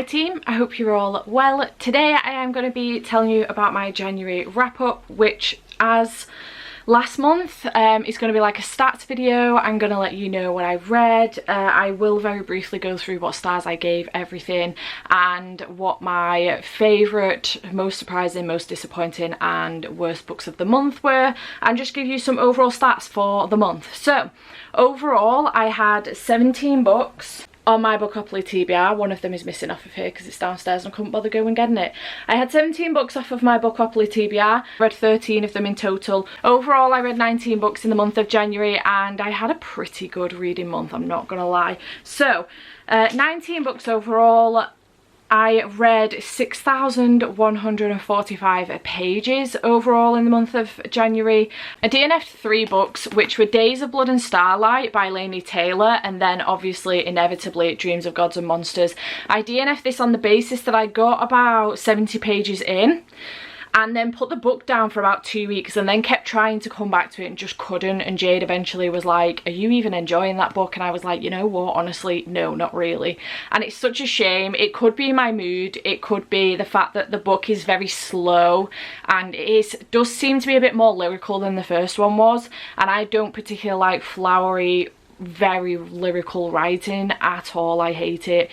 team, I hope you're all well. Today I am going to be telling you about my January wrap up, which as last month is going to be like a stats video. I'm going to let you know what I've read. I will very briefly go through what stars I gave everything and what my favourite, most surprising, most disappointing and worst books of the month were, and just give you some overall stats for the month. So overall I had 17 books on my Bookopoly TBR. One of them is missing off of here because it's downstairs and I couldn't bother going getting it. I had 17 books off of my Bookopoly TBR, read 13 of them in total. Overall I read 19 books in the month of January and I had a pretty good reading month, I'm not gonna lie. So 19 books overall. I read 6,145 pages overall in the month of January. I DNF'd 3 books, which were Days of Blood and Starlight by Laini Taylor, and then obviously inevitably Dreams of Gods and Monsters. I DNF'd this on the basis that I got about 70 pages in and then put the book down for about 2 weeks and then kept trying to come back to it and just couldn't. And Jade eventually was like, are you even enjoying that book? And I was like, you know what, honestly, no, not really. And it's such a shame. It could be my mood, it could be the fact that the book is very slow and it does seem to be a bit more lyrical than the first one was, and I don't particularly like flowery, very lyrical writing at all. I hate it.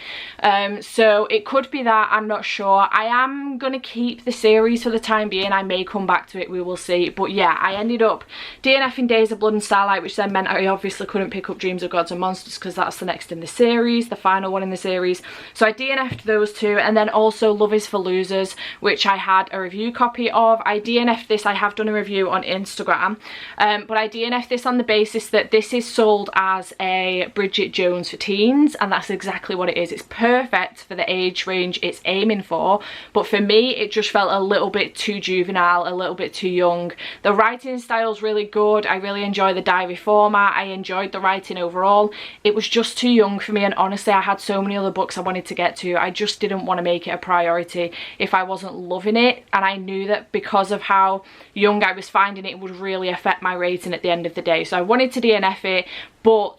So it could be that, I'm not sure. I am gonna keep the series for the time being. I may come back to it, we will see. But yeah, I ended up DNFing Days of Blood and Starlight, which then meant I obviously couldn't pick up Dreams of Gods and Monsters because that's the next in the series, the final one in the series. So I DNF'd those two, and then also Love is for Losers, which I had a review copy of. I DNF'd this, I have done a review on Instagram, but I DNF'd this on the basis that this is sold as a Bridget Jones for teens, and that's exactly what it is. It's perfect for the age range it's aiming for, but for me it just felt a little bit too juvenile, a little bit too young. The writing style's really good, I really enjoy the diary format, I enjoyed the writing overall. It was just too young for me, and honestly I had so many other books I wanted to get to. I just didn't want to make it a priority if I wasn't loving it, and I knew that because of how young I was finding it, it would really affect my rating at the end of the day. So I wanted to DNF it, but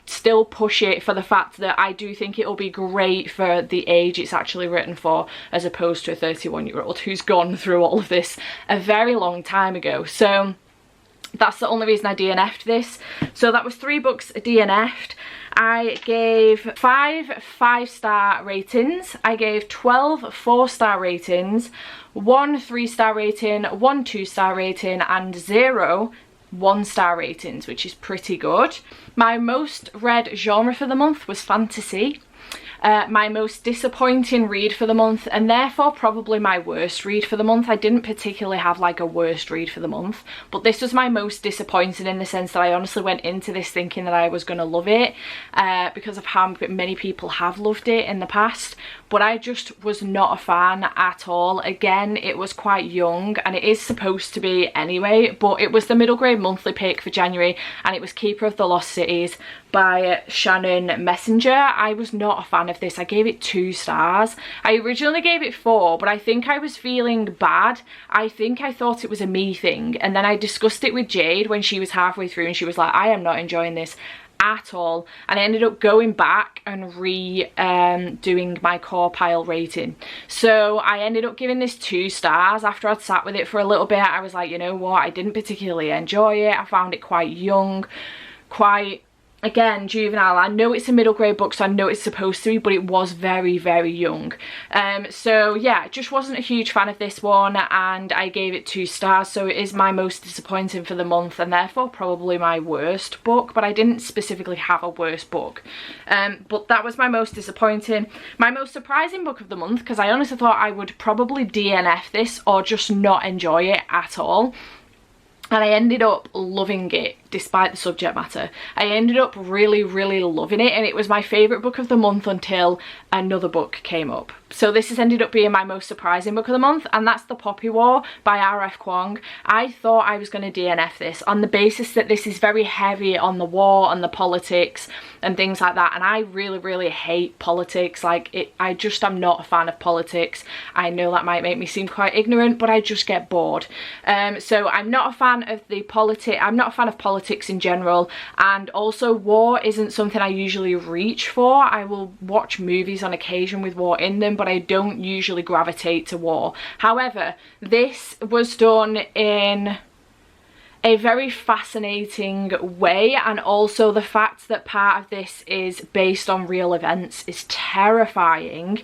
still push it for the fact that I do think it'll be great for the age it's actually written for, as opposed to a 31-year-old who's gone through all of this a very long time ago. So that's the only reason I DNF'd this. So that was 3 books DNF'd. I gave 5 5-star ratings, I gave 12 4-star ratings, 1 3-star rating, 1 2-star rating, and 0 1-star ratings, which is pretty good. My most read genre for the month was fantasy. My most disappointing read for the month, and therefore probably my worst read for the month. I didn't particularly have like a worst read for the month, but this was my most disappointing in the sense that I honestly went into this thinking that I was going to love it because of how many people have loved it in the past, but I just was not a fan at all. Again, it was quite young, and it is supposed to be anyway, but it was the middle grade monthly pick for January, and it was Keeper of the Lost Cities by Shannon Messenger. I was not a fan of this. I gave it 2 stars. I originally gave it 4, but I think I was feeling bad. I think I thought it was a me thing, and then I discussed it with Jade when she was halfway through, and she was like, I am not enjoying this at all, and I ended up going back and doing my core pile rating. So I ended up giving this 2 stars after I'd sat with it for a little bit. I was like, you know what, I didn't particularly enjoy it. I found it quite young, quite, again, juvenile. I know it's a middle grade book, so I know it's supposed to be, but it was very, very young. So yeah, just wasn't a huge fan of this one, and I gave it 2 stars, so it is my most disappointing for the month, and therefore probably my worst book, but I didn't specifically have a worst book. But that was my most disappointing. My most surprising book of the month, because I honestly thought I would probably DNF this or just not enjoy it at all, and I ended up loving it despite the subject matter. I ended up really, really loving it, and it was my favourite book of the month until another book came up. So this has ended up being my most surprising book of the month, and that's The Poppy War by R.F. Kuang. I thought I was going to DNF this on the basis that this is very heavy on the war and the politics and things like that, and I really, really hate politics. Like, I just am not a fan of politics. I know that might make me seem quite ignorant, but I just get bored. So I'm not a fan of the I'm not a fan of politics politics in general, and also war isn't something I usually reach for. I will watch movies on occasion with war in them, but I don't usually gravitate to war. However, this was done in a very fascinating way, and also the fact that part of this is based on real events is terrifying.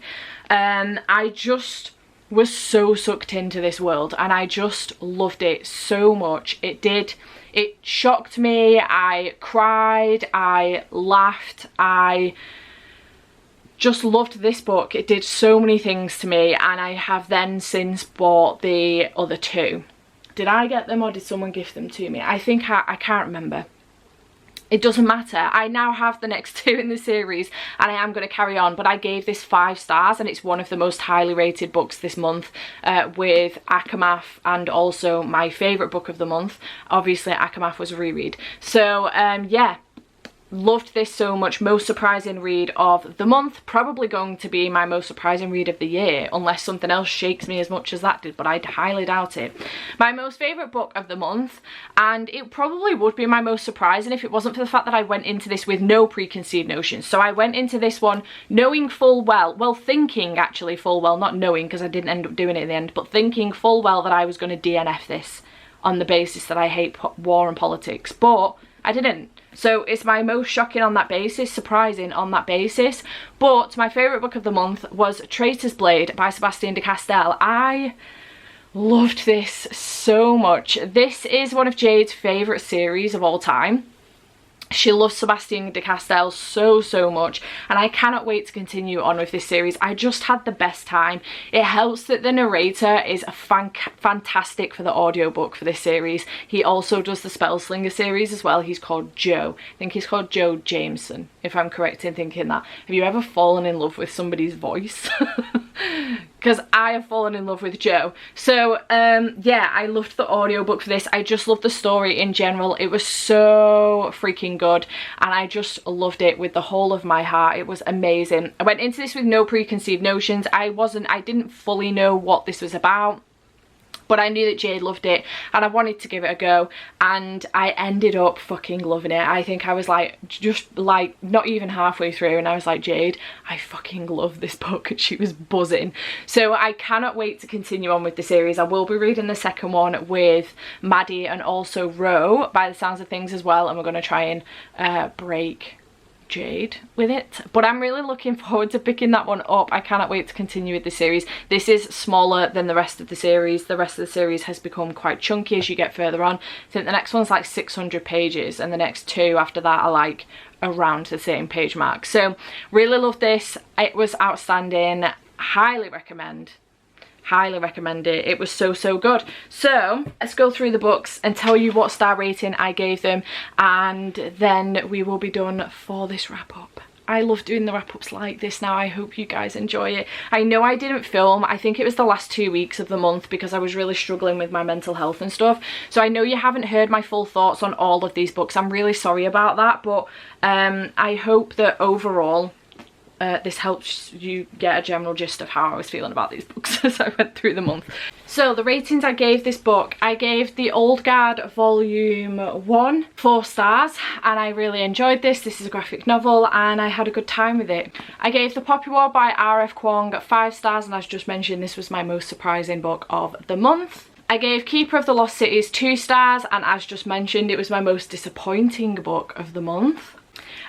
I just was so sucked into this world and I just loved it so much. It shocked me, I cried, I laughed, I just loved this book. It did so many things to me, and I have then since bought the other two. Did I get them or did someone gift them to me? I think I can't remember. It doesn't matter. I now have the next two in the series and I am going to carry on, but I gave this 5 stars and it's one of the most highly rated books this month, with Akamath and also my favourite book of the month. Obviously Akamath was a reread. So yeah, loved this so much. Most surprising read of the month, probably going to be my most surprising read of the year, unless something else shakes me as much as that did, but I highly doubt it. My most favourite book of the month, and it probably would be my most surprising if it wasn't for the fact that I went into this with no preconceived notions. So I went into this one knowing full well, thinking actually full well, not knowing because I didn't end up doing it in the end, but thinking full well that I was going to DNF this on the basis that I hate war and politics, but I didn't. So it's my most shocking on that basis, surprising on that basis. But my favourite book of the month was Traitor's Blade by Sebastien de Castell. I loved this so much. This is one of Jade's favourite series of all time. She loves Sebastien de Castell so much, and I cannot wait to continue on with this series. I just had the best time. It helps that the narrator is fantastic for the audiobook for this series. He also does the Spellslinger series as well. He's called Joe. I think he's called Joe Jameson, if I'm correct in thinking that. Have you ever fallen in love with somebody's voice? Because I have fallen in love with Joe. So yeah, I loved the audiobook for this. I just loved the story in general. It was so freaking good and I just loved it with the whole of my heart. It was amazing. I went into this with no preconceived notions. I didn't fully know what this was about, but I knew that Jade loved it and I wanted to give it a go, and I ended up fucking loving it. I think I was like, just like not even halfway through and I was like, Jade, I fucking love this book, and she was buzzing. So I cannot wait to continue on with the series. I will be reading the second one with Maddie and also Ro by the sounds of things as well, and we're going to try and break Jade with it, but I'm really looking forward to picking that one up. I cannot wait to continue with the series. This is smaller than the rest of the series. The rest of the series has become quite chunky as you get further on. I think the next one's like 600 pages and the next two after that are like around the same page mark. So really love this. It was outstanding. Highly recommend. Highly recommend it. It was so good. So let's go through the books and tell you what star rating I gave them, and then we will be done for this wrap up. I love doing the wrap ups like this now. I hope you guys enjoy it. I know I didn't film, I think it was the last 2 weeks of the month because I was really struggling with my mental health and stuff, so I know you haven't heard my full thoughts on all of these books. I'm really sorry about that, but I hope that overall this helps you get a general gist of how I was feeling about these books as I went through the month. So the ratings I gave this book, I gave The Old Guard Volume 1 4 stars, and I really enjoyed this. This is a graphic novel and I had a good time with it. I gave The Poppy War by R.F. Kuang 5 stars, and as just mentioned, this was my most surprising book of the month. I gave Keeper of the Lost Cities 2 stars, and as just mentioned, it was my most disappointing book of the month.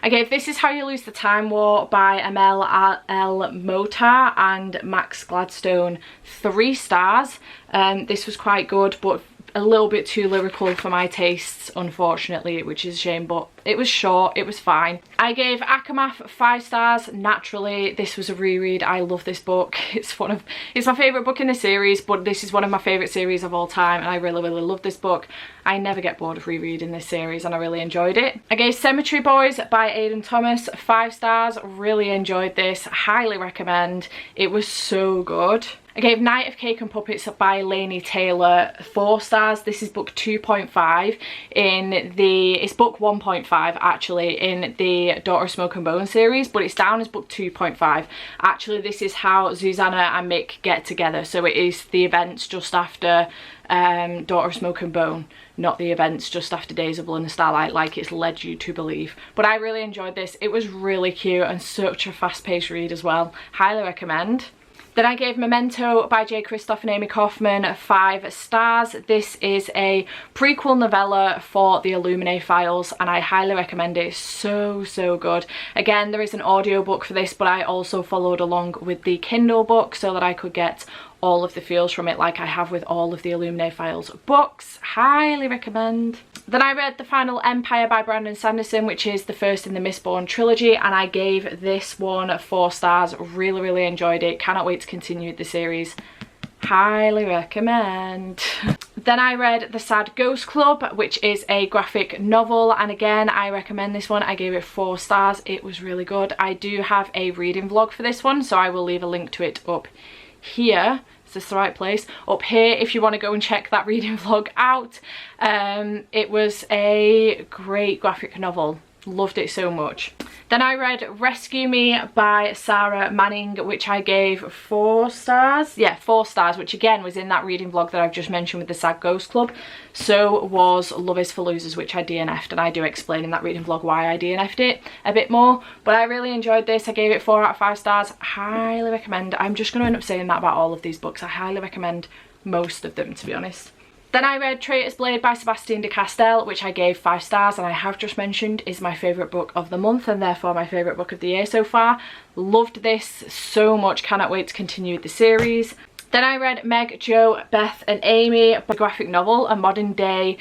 I gave This Is How You Lose the Time War by Amel El Motar and Max Gladstone 3 stars. This was quite good, but a little bit too lyrical for my tastes, unfortunately, which is a shame, but it was short, it was fine. I gave Akamath 5 stars. Naturally, this was a reread. I love this book. It's my favourite book in the series, but this is one of my favourite series of all time, and I really love this book. I never get bored of rereading this series and I really enjoyed it. I gave Cemetery Boys by Aidan Thomas 5 stars. Really enjoyed this. Highly recommend. It was so good. I gave Night of Cake and Puppets by Laini Taylor 4 stars. This is book 2.5 in the, it's book 1.5 actually in the Daughter of Smoke and Bone series, but it's down as book 2.5. Actually, this is how Susanna and Mick get together. So it is the events just after Daughter of Smoke and Bone, not the events just after Days of Blood and Starlight like it's led you to believe. But I really enjoyed this. It was really cute and such a fast-paced read as well. Highly recommend. Then I gave Memento by J. Kristoff and Amy Kaufman 5 stars. This is a prequel novella for the Illuminae files and I highly recommend it. It's so, so good. Again, there is an audiobook for this, but I also followed along with the Kindle book so that I could get all of the feels from it like I have with all of the Illuminae files books. Highly recommend. Then I read The Final Empire by Brandon Sanderson, which is the first in the Mistborn trilogy, and I gave this one 4 stars. Really, really enjoyed it. Cannot wait to continue the series. Highly recommend. Then I read The Sad Ghost Club, which is a graphic novel, and again I recommend this one. I gave it 4 stars. It was really good. I do have a reading vlog for this one, so I will leave a link to it up here. Is this the right place? Up here if you want to go and check that reading vlog out. It was a great graphic novel. Loved it so much. Then I read Rescue Me by Sarah Manning, which I gave 4 stars. Yeah, 4 stars, which again was in that reading vlog that I've just mentioned with the Sad Ghost Club. So was Love is for Losers, which I DNF'd, and I do explain in that reading vlog why I DNF'd it a bit more. But I really enjoyed this. I gave it 4 out of 5 stars. Highly recommend. I'm just going to end up saying that about all of these books. I highly recommend most of them, to be honest. Then I read Traitor's Blade by Sebastian de Castell, which I gave 5 stars, and I have just mentioned is my favourite book of the month and therefore my favourite book of the year so far. Loved this so much, cannot wait to continue the series. Then I read Meg, Jo, Beth and Amy, a graphic novel, a modern day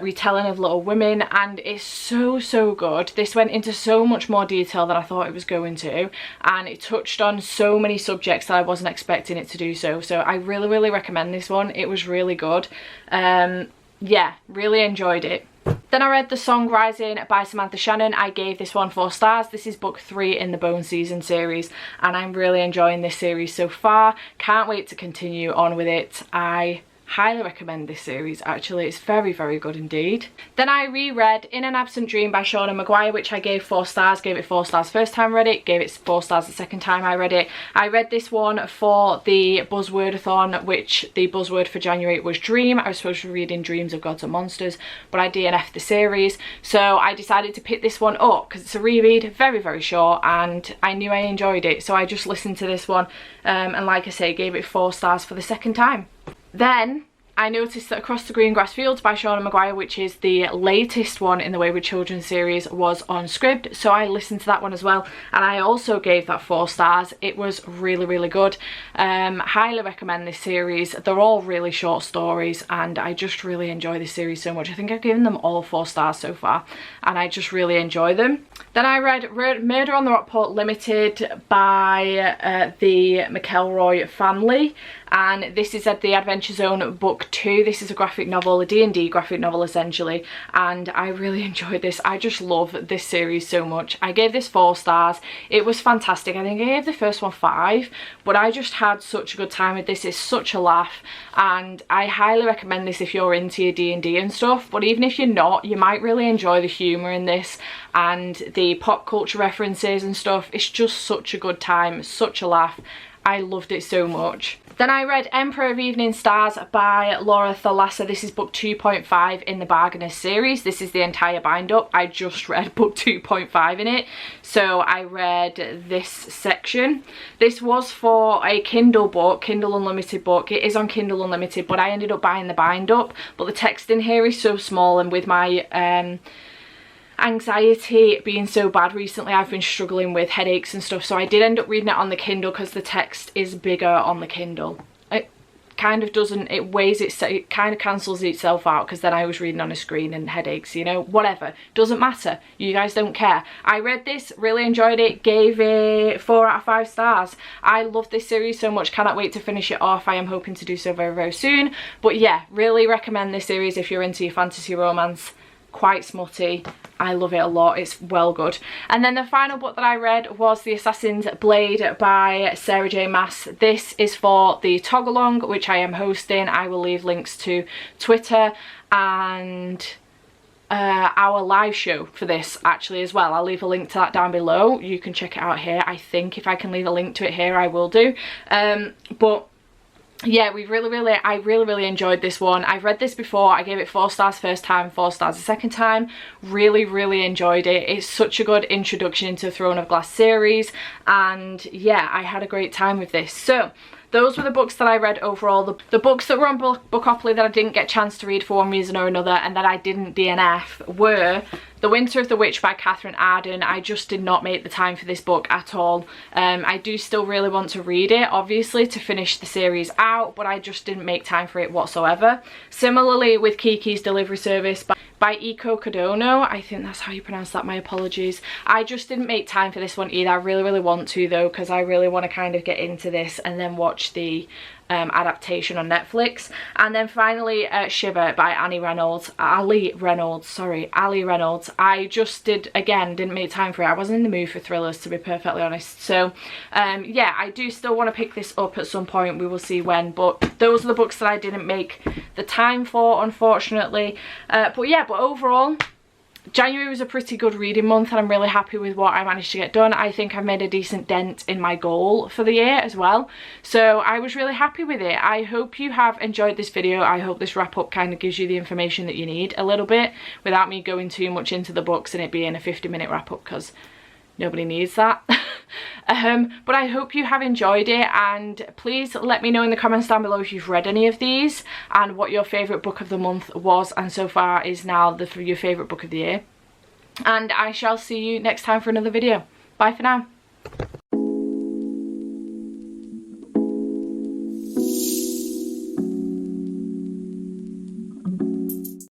retelling of Little Women, and it's so, so good. This went into so much more detail than I thought it was going to, and it touched on so many subjects that I wasn't expecting it to do so. So I really, really recommend this one. It was really good. Yeah, really enjoyed it. Then I read The Song Rising by Samantha Shannon. I gave this one 4 stars. This is book 3 in the Bone Season series, and I'm really enjoying this series so far. Can't wait to continue on with it. I highly recommend this series, actually. It's very, very good indeed. Then I reread In an Absent Dream by Shauna Maguire, which I gave 4 stars. Gave it 4 stars first time I read it, gave it 4 stars the second time I read it. I read this one for the Buzzwordathon, which the buzzword for January was dream. I was supposed to be reading Dreams of Gods and Monsters, but I DNF'd the series, so I decided to pick this one up because it's a reread, very, very short, and I knew I enjoyed it, so I just listened to this one, and like I say, gave it 4 stars for the second time. Then I noticed that Across the Green Grass Fields by Shauna Maguire, which is the latest one in the Wayward Children series, was on Scribd, so I listened to that one as well, and I also gave that 4 stars. It was really, really good. Highly recommend this series. They're all really short stories, and I just really enjoy this series so much. I think I've given them all 4 stars so far, and I just really enjoy them. Then I read Murder on the Rockport Limited by the McElroy family, and this is at the Adventure Zone book 2. This is a graphic novel, a D&D graphic novel essentially, and I really enjoyed this. I just love this series so much. I gave this 4 stars. It was fantastic. I think I gave the first one 5, but I just had such a good time with this. It's such a laugh, and I highly recommend this if you're into your D&D and stuff, but even if you're not, you might really enjoy the humour in this and the pop culture references and stuff. It's just such a good time, such a laugh. I loved it so much. Then I read Emperor of Evening Stars by Laura Thalassa. This is book 2.5 in the Bargainers series. This is the entire bind-up. I just read book 2.5 in it, so I read this section. This was for a Kindle book, Kindle Unlimited book. It is on Kindle Unlimited, but I ended up buying the bind-up. But the text in here is so small, and with my anxiety being so bad recently, I've been struggling with headaches and stuff, so I did end up reading it on the Kindle because the text is bigger on the Kindle. It kind of doesn't, it kind of cancels itself out, because then I was reading on a screen and headaches, you know, whatever, doesn't matter, you guys don't care. I read this, really enjoyed it, gave it 4 out of 5 stars. I love this series so much, cannot wait to finish it off. I am hoping to do so very, very soon. But yeah, really recommend this series if you're into your fantasy romance. quite smutty. I love it a lot. It's well good. And then the final book that I read was The Assassin's Blade by Sarah J Maas. This is for the tog-along, which I am hosting. I will leave links to Twitter and our live show for this actually as well. I'll leave a link to that down below. You can check it out here. I think if I can leave a link to it here, I will do. But yeah, I really enjoyed this one. I've read this before. I gave it 4 stars first time, 4 stars the second time. Really enjoyed it. It's such a good introduction into the Throne of Glass series, and yeah, I had a great time with this. So those were the books that I read overall. The books that were on Bookopoly that I didn't get a chance to read for one reason or another and that I didn't DNF were The Winter of the Witch by Catherine Arden. I just did not make the time for this book at all. I do still really want to read it, obviously, to finish the series out, but I just didn't make time for it whatsoever. Similarly with Kiki's Delivery Service by Iko Kodono. I think that's how you pronounce that, my apologies. I just didn't make time for this one either. I really want to though, because I really want to kind of get into this and then watch the adaptation on Netflix. And then finally Shiver by Ali Reynolds. I just didn't make time for it. I wasn't in the mood for thrillers, to be perfectly honest. So yeah, I do still want to pick this up at some point. We will see when, but those are the books that I didn't make the time for, unfortunately. But yeah, but overall January was a pretty good reading month, and I'm really happy with what I managed to get done. I think I've made a decent dent in my goal for the year as well, so I was really happy with it. I hope you have enjoyed this video. I hope this wrap up kind of gives you the information that you need a little bit without me going too much into the books and it being a 50-minute wrap up, because nobody needs that. But I hope you have enjoyed it, and please let me know in the comments down below if you've read any of these and what your favourite book of the month was, and so far is now your favourite book of the year. And I shall see you next time for another video. Bye for now.